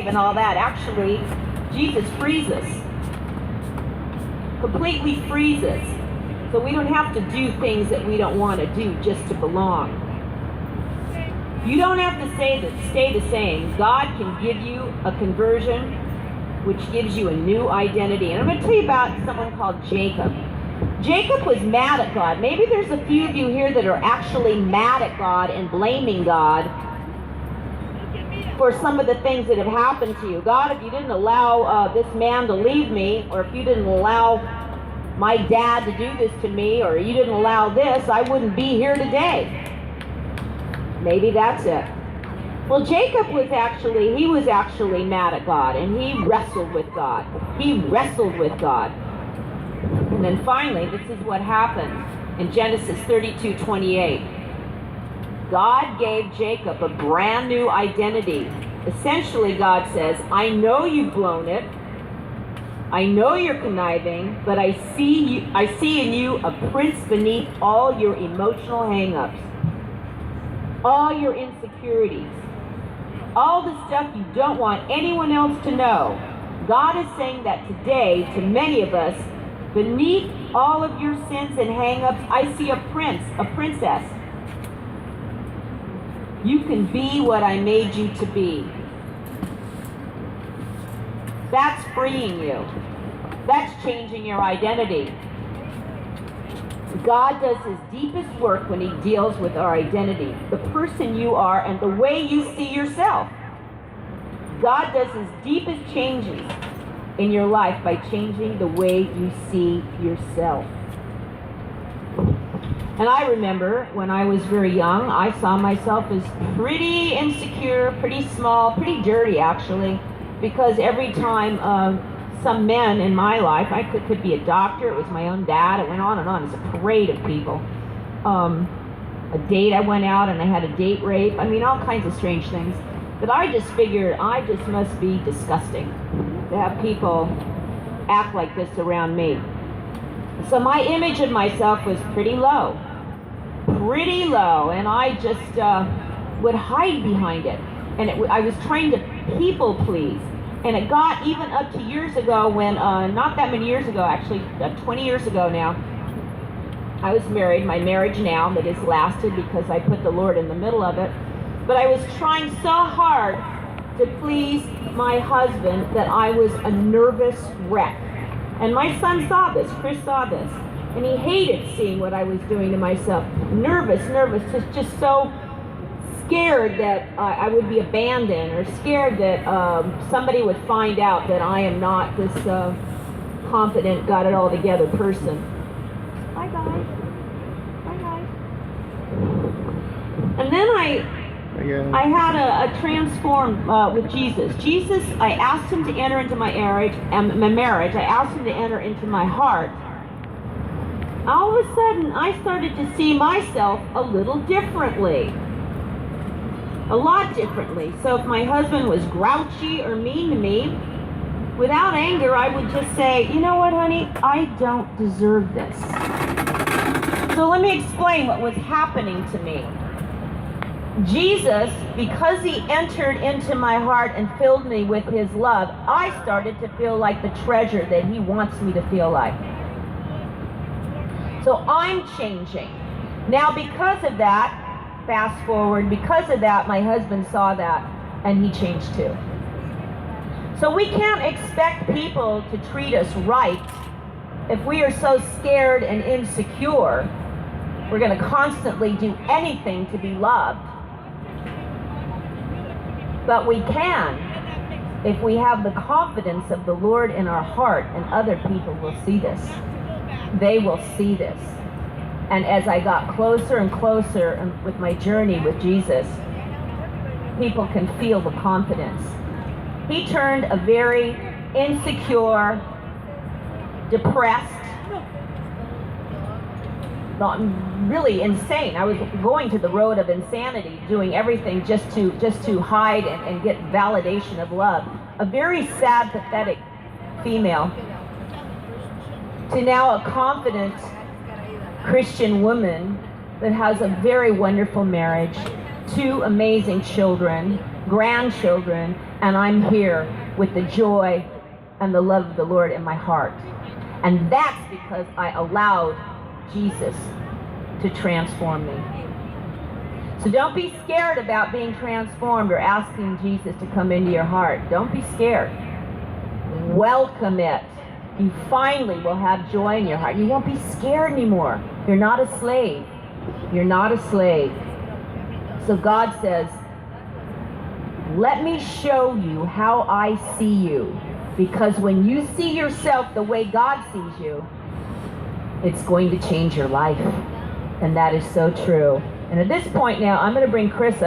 and all that. Actually, Jesus frees us. Completely frees us. So we don't have to do things that we don't want to do just to belong. You don't have to stay the same. God can give you a conversion, which gives you a new identity. And I'm going to tell you about someone called Jacob. Jacob was mad at God. Maybe there's a few of you here that are actually mad at God and blaming God for some of the things that have happened to you. God, if you didn't allow this man to leave me, or if you didn't allow my dad to do this to me, or you didn't allow this, I wouldn't be here today. Maybe that's it. Well, Jacob was actually mad at God, and he wrestled with God. He wrestled with God. And then finally, this is what happened in Genesis 32:28. God gave Jacob a brand new identity. Essentially, God says, I know you've blown it. I know you're conniving, but I see in you a prince beneath all your emotional hang-ups, all your insecurities, all the stuff you don't want anyone else to know. God is saying that today to many of us, beneath all of your sins and hang-ups, I see a prince, a princess. You can be what I made you to be. That's freeing you. That's changing your identity. God does his deepest work when he deals with our identity, the person you are and the way you see yourself. God does his deepest changes in your life by changing the way you see yourself. And I remember when I was very young, I saw myself as pretty insecure, pretty small, pretty dirty actually, because every time some men in my life, I could be a doctor, it was my own dad, it went on and on, it's a parade of people. A date I went out and I had a date rape, I mean all kinds of strange things. But I just figured I just must be disgusting to have people act like this around me. So my image of myself was pretty low, and I just would hide behind it. And I was trying to people please. And it got even up to years ago when, not that many years ago, actually 20 years ago now, I was married, my marriage now that has lasted because I put the Lord in the middle of it. But I was trying so hard to please my husband that I was a nervous wreck. And my son saw this, Chris saw this, and he hated seeing what I was doing to myself. Nervous, just so scared that I would be abandoned, or scared that somebody would find out that I am not this confident, got it all together person. Bye guys. And then I had a transform with Jesus. Jesus, I asked him to enter into my marriage. I asked him to enter into my heart. All of a sudden, I started to see myself a little differently. A lot differently. So if my husband was grouchy or mean to me, without anger, I would just say, you know what, honey, I don't deserve this. So let me explain what was happening to me. Jesus, because he entered into my heart and filled me with his love, I started to feel like the treasure that he wants me to feel like. So I'm changing. Now because of that, fast forward, because of that, my husband saw that and he changed too. So we can't expect people to treat us right if we are so scared and insecure. We're going to constantly do anything to be loved. But we can if we have the confidence of the Lord in our heart, and other people will see this. They will see this. And as I got closer and closer with my journey with Jesus, people can feel the confidence. He turned a very insecure, depressed, really insane. I was going to the road of insanity, doing everything just to hide and get validation of love. A very sad, pathetic female, to now a confident Christian woman that has a very wonderful marriage, 2 amazing children, grandchildren, and I'm here with the joy and the love of the Lord in my heart. And that's because I allowed Jesus to transform me. So don't be scared about being transformed or asking Jesus to come into your heart. Don't be scared. Welcome it. You finally will have joy in your heart. You won't be scared anymore. You're not a slave. You're not a slave. So God says, let me show you how I see you. Because when you see yourself the way God sees you, it's going to change your life. And that is so true. And at this point now, I'm going to bring Chris up.